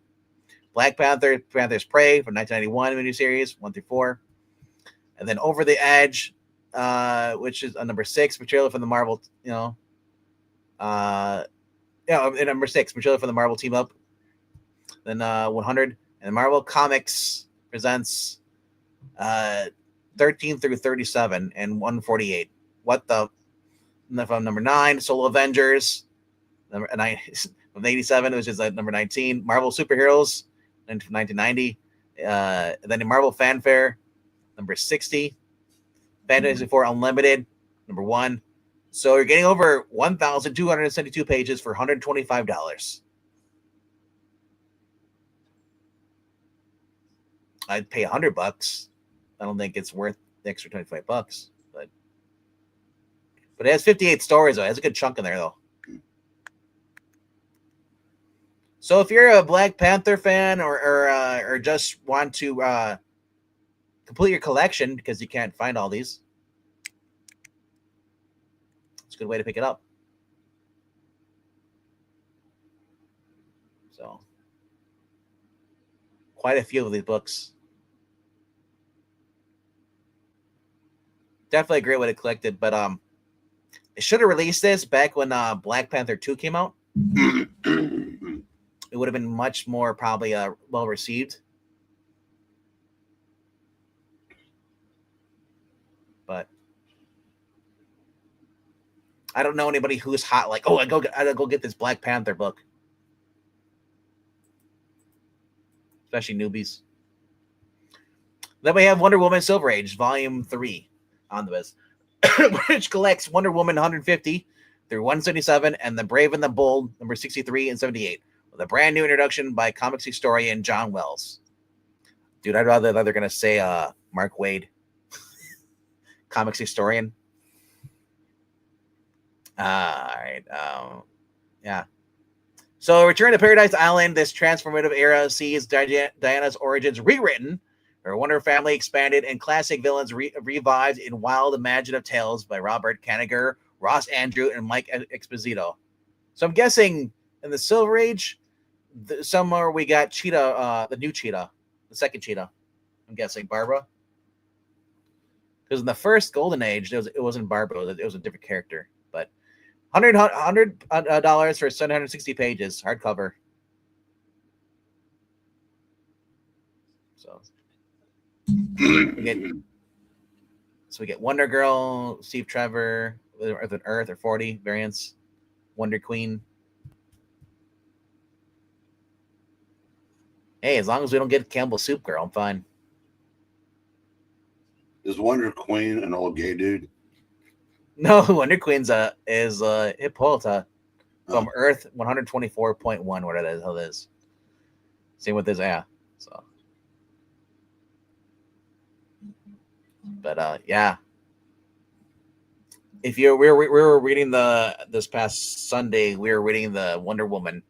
Black Panther, Panther's Prey from 1991 miniseries 1 through 4, and then Over the Edge, which is number 6 material from the Marvel, number 6 material from the Marvel Team Up. Then 100, and Marvel Comics presents 13 through 37 and 148. What the? From number 9, Solo Avengers, number 9 from 87, which is number 19. Marvel Superheroes, 1990. And then Marvel Fanfare, number 60. Fantasy 4 Unlimited, number 1. So you're getting over 1,272 pages for $125. I'd pay $100. I don't think it's worth the extra $25, but it has 58 stories though. It has a good chunk in there though. So if you're a Black Panther fan or just want to complete your collection because you can't find all these, it's a good way to pick it up. So quite a few of these books. Definitely agree with it collected, but it should have released this back when Black Panther 2 came out. It would have been much more probably well received. But I don't know anybody who's hot like, oh, I gotta go get this Black Panther book. Especially newbies. Then we have Wonder Woman Silver Age, Volume 3 on the list, which collects Wonder Woman 150 through 177 and The Brave and the Bold, number 63 and 78, with a brand new introduction by comics historian John Wells. Dude, I'd rather they're going to say Mark Waid, comics historian. All right. Yeah. So Return to Paradise Island, this transformative era sees Diana's origins rewritten, her Wonder Family expanded, and classic villains revived in wild imaginative tales by Robert Kanigher, Ross Andrew, and Mike Exposito. So I'm guessing in the Silver Age, somewhere we got Cheetah, the new Cheetah, the second Cheetah. I'm guessing Barbara. Because in the first Golden Age, it wasn't Barbara, it was a different character. But $100 for 760 pages, hardcover. So we get Wonder Girl, Steve Trevor, Earth or 40 variants, Wonder Queen. Hey, as long as we don't get Campbell Soup Girl, I'm fine. Is Wonder Queen an old gay dude? No, Wonder Queen's is Hippolyta from Earth 124.1, whatever the hell it is. Same with this, yeah. So, but yeah. If we were reading this past Sunday, we were reading the Wonder Woman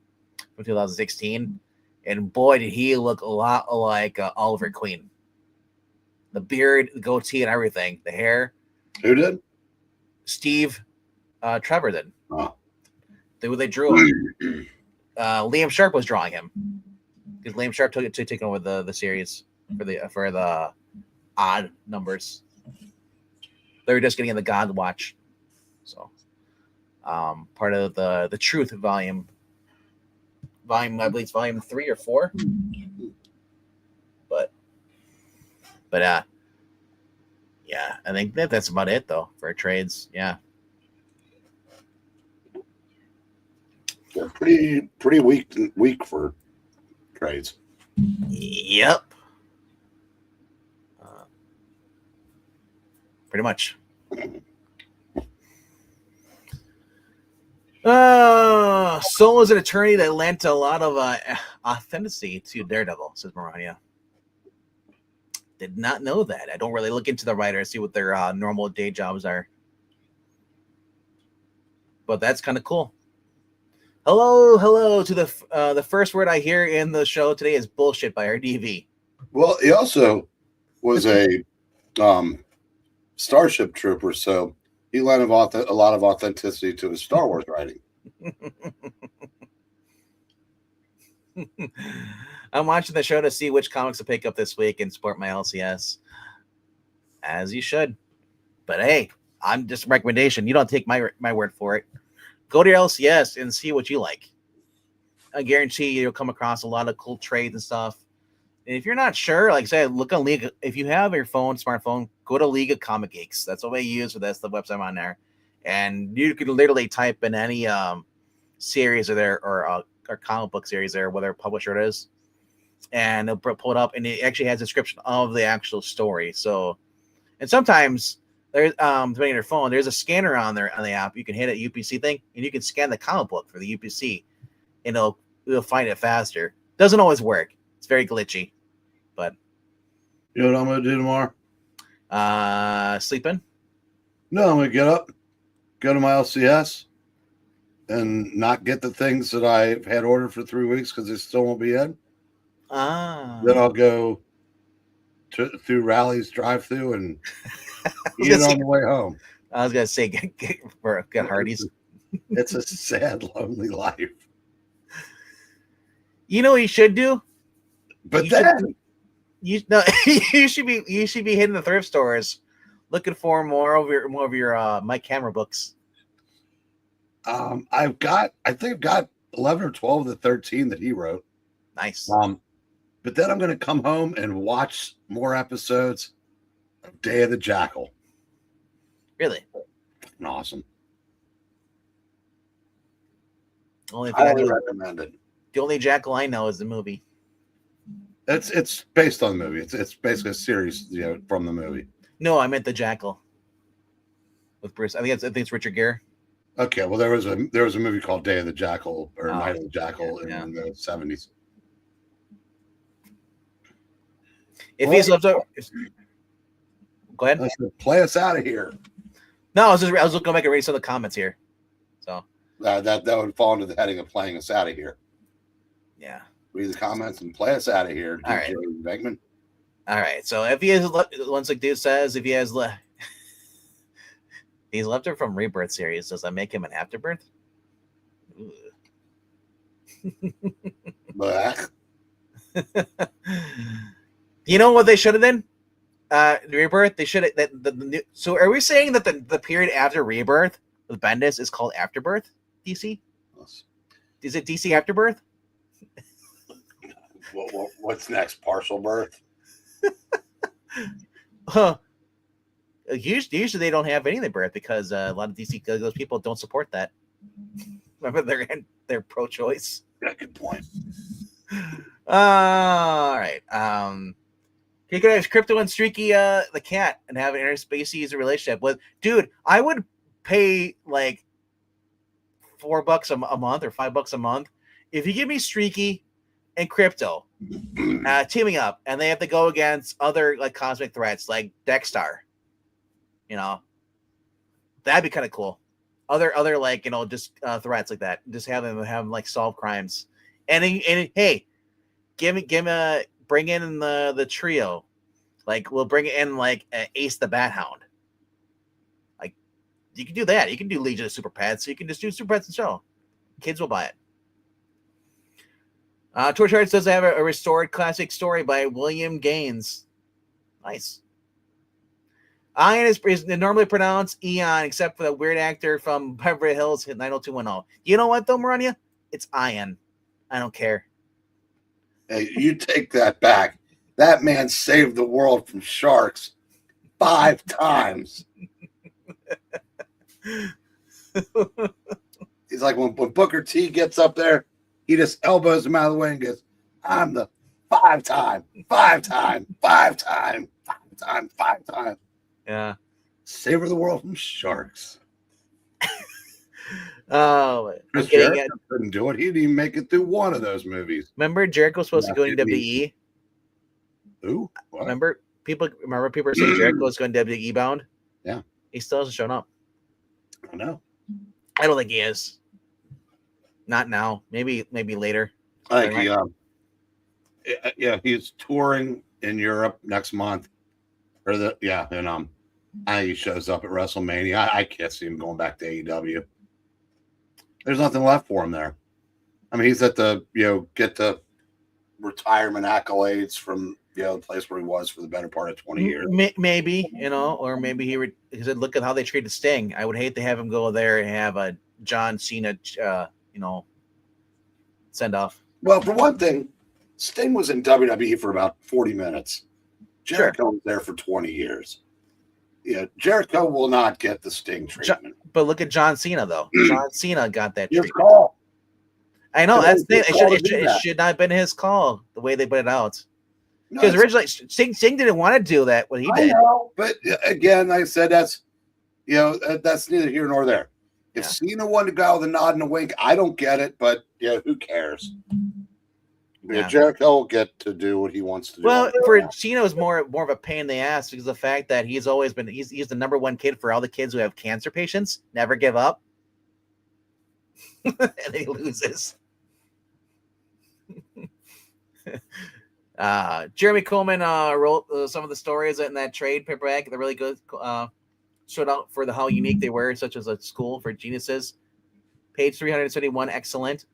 from 2016, and boy, did he look a lot like Oliver Queen. The beard, the goatee, and everything. The hair. Who did? Steve Trevor did. Oh. They drew him. Liam Sharp was drawing him because Liam Sharp took over the series for the odd numbers. They were just getting in the God Watch, so part of the Truth volume. I believe it's volume 3 or 4. But yeah, I think that's about it though for trades. Yeah. They're pretty weak for trades. Yep. Pretty much. Soul is an attorney that lent a lot of authenticity to Daredevil, says Marania. Did not know that. I don't really look into the writers, see what their normal day jobs are. But that's kind of cool. Hello to the first word I hear in the show today is bullshit by RDV. Well, he also was a Starship Trooper, so he lent a lot of authenticity to his Star Wars writing. I'm watching the show to see which comics to pick up this week and support my LCS. As you should. But hey, I'm just a recommendation. You don't take my word for it. Go to your LCS and see what you like. I guarantee you'll come across a lot of cool trades and stuff. And if you're not sure, like I said, look on League. If you have your smartphone, go to League of Comic Geeks. That's what I use for this. The website on there, and you can literally type in any series or comic book series there, whatever publisher it is, and it'll pull it up, and it actually has a description of the actual story. So, and sometimes there's depending on your phone, there's a scanner on there on the app. You can hit a UPC thing, and you can scan the comic book for the UPC, and it'll find it faster. Doesn't always work. It's very glitchy, but you know what I'm gonna do tomorrow? Sleeping? No, I'm gonna get up, go to my LCS, and not get the things that I've had ordered for 3 weeks because they still won't be in. Then I'll go through Rally's drive-through and eat it on the way home. I was gonna say get Hardee's. It's a sad, lonely life. You know what you should do? But you should be hitting the thrift stores looking for more of your My Camera books. I think I've got 11 or 12 of the 13 that he wrote. Nice. But then I'm going to come home and watch more episodes of Day of the Jackal. Really? Awesome. I highly recommend it. The only Jackal I know is the movie. It's based on the movie. It's basically a series, from the movie. No, I meant the Jackal with Bruce. I think it's Richard Gere. Okay, well there was a movie called Day of the Jackal or Night of the Jackal in the 70s. If he's left over, go ahead. Play us out of here. No, I was looking to make a read some of the comments here. So that would fall into the heading of playing us out of here. Yeah. Read the comments and play us out of here. All right. Beckman. All right. So if he has, once like dude says, if he has he's left her from Rebirth series, does that make him an Afterbirth? You know what they should have done? Rebirth. They should have So are we saying that the period after Rebirth with Bendis is called Afterbirth? DC? Yes. Is it DC Afterbirth? What's next? Partial birth? Usually they don't have any of the birth because a lot of DC those people don't support that. Remember, they're pro-choice. Yeah, good point. All right. You could have Crypto and Streaky the cat and have an interspecies relationship with. Dude, I would pay like $4 a month or $5 a month if you give me Streaky and Crypto teaming up, and they have to go against other like cosmic threats like Dexstar. You know, that'd be kind of cool. Other like just threats like that. Just have them like solve crimes. And hey, bring in the trio. Like we'll bring in like Ace the Bat Hound. Like you can do that. You can do Legion of Super Pets. You can just do Super Pets and show. Kids will buy it. Torch Arts does have a restored classic story by William Gaines. Nice. Ian is normally pronounced Eon, except for the weird actor from Beverly Hills 90210. You know what, though, Marania? It's Ian. I don't care. Hey, you take that back. That man saved the world from sharks 5 times. He's like when Booker T gets up there, he just elbows him out of the way and goes, I'm the 5-time. Yeah. Savor the world from sharks. Oh, Chris Jericho couldn't do it. He didn't even make it through one of those movies. Remember Jericho was supposed to go into WWE? Who? What? Remember people were saying Jericho was going WWE bound? Yeah. He still hasn't shown up. I know. I don't think he is. Not now. Maybe later. I think he's touring in Europe next month. And I think he shows up at WrestleMania. I can't see him going back to AEW. There's nothing left for him there. I mean, he's at the get the retirement accolades from the place where he was for the better part of 20 years. Maybe, or maybe he said, look at how they treated Sting. I would hate to have him go there and have a John Cena, send off. Well, for one thing, Sting was in WWE for about 40 minutes. Jericho was there for 20 years. Yeah, Jericho will not get the Sting treatment. But look at John Cena, though. John Cena got that treatment. Call. I know. It should not have been his call, the way they put it out. Because originally, Sting didn't want to do that when he did. I know, but again, like I said, that's neither here nor there. If Cena wanted to go out with a nod and a wink, I don't get it, but who cares? Yeah. Jericho will get to do what he wants to do. Well, for Cena, it was more of a pain in the ass because of the fact that he's always been he's the number one kid for all the kids who have cancer patients. Never give up, and he loses. Jeremy Coleman wrote some of the stories in that trade paperback. They're really good. Showed out for how unique they were, such as a school for geniuses. Page 371, excellent.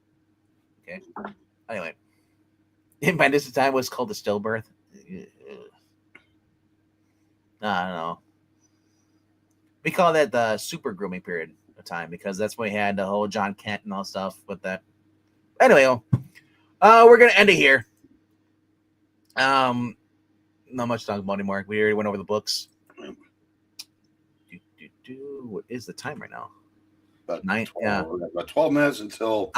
Okay. Anyway. By this time was called the stillbirth. I don't know. We call that the super grooming period of time because that's when we had the whole John Kent and all stuff with that. Anyway, we're gonna end it here. Not much to talk about anymore. We already went over the books. What is the time right now? About 12 minutes until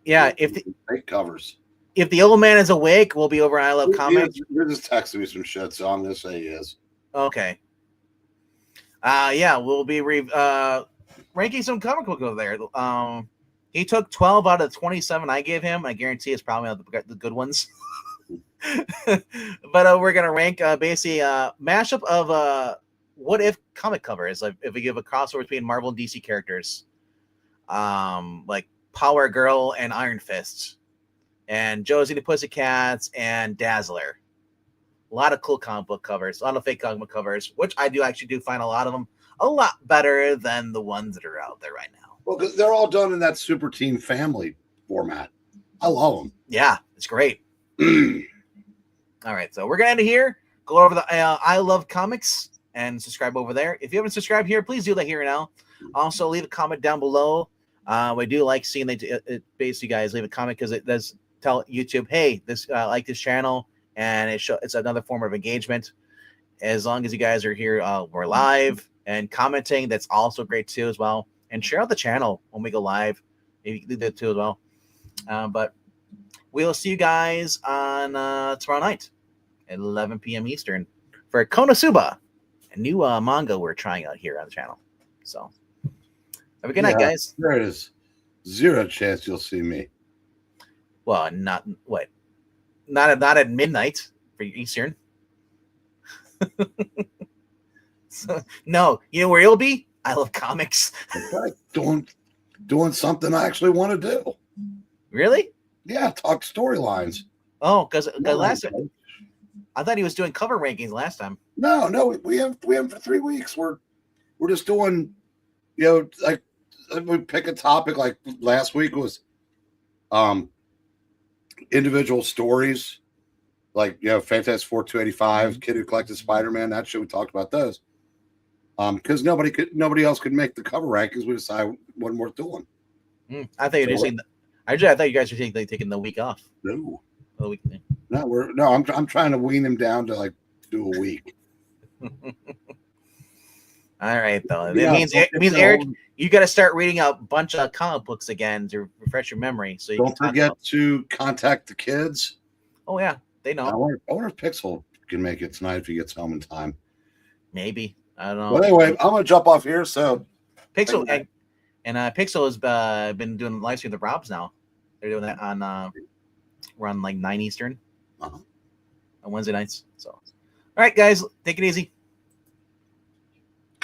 if the covers. If the old man is awake, we'll be over on I Love Comics. You're just texting me some shit, so I'm going to say he is. Okay. We'll be ranking some comic book over there. He took 12 out of 27 I gave him. I guarantee it's probably not the good ones. But we're going to rank basically a mashup of what if comic covers. Like if we give a crossover between Marvel and DC characters. Like Power Girl and Iron Fist. And Josie the Pussycats and Dazzler. A lot of cool comic book covers, a lot of fake comic book covers, which I do find a lot of them a lot better than the ones that are out there right now. Well, because they're all done in that Super Team Family format. I love them. Yeah, it's great. All right, so we're going to end it here. Go over the I Love Comics and subscribe over there. If you haven't subscribed here, please do that here now. Also, leave a comment down below. We do like seeing that basically, guys, leave a comment because it does tell YouTube, hey, this like this channel, and it's another form of engagement. as long as you guys are here, we're live and commenting. That's also great too, as well. And share out the channel when we go live. Maybe you can do that too as well. But we'll see you guys on tomorrow night at 11 p.m. Eastern for Konosuba, a new manga we're trying out here on the channel. So have a good night, guys. There is zero chance you'll see me. Well, not at midnight for Eastern. So, no, you know where you'll be? I Love Comics. Like doing something I actually want to do. Really? Yeah, talk storylines. Oh, because last time I thought he was doing cover rankings last time. No, we have for 3 weeks. We're just doing, like we pick a topic. Like last week was individual stories, like Fantastic Four 285, Kid Who Collected Spider-Man. That shit, we talked about those. Because nobody else could make the cover rankings. We decided it wasn't worth doing. I thought you were just saying. I thought you guys were taking the week off. No, the week. I'm trying to wean him down to like do a week. All right, though. It means Eric, you got to start reading a bunch of comic books again to refresh your memory. So you don't forget to contact the kids. Oh yeah, they know. I wonder if Pixel can make it tonight if he gets home in time. Maybe, I don't know. Well, anyway, I'm gonna jump off here. So Pixel and Pixel has been doing live stream with the Robs now. They're doing that on we're on like 9 Eastern on Wednesday nights. So, all right, guys, take it easy.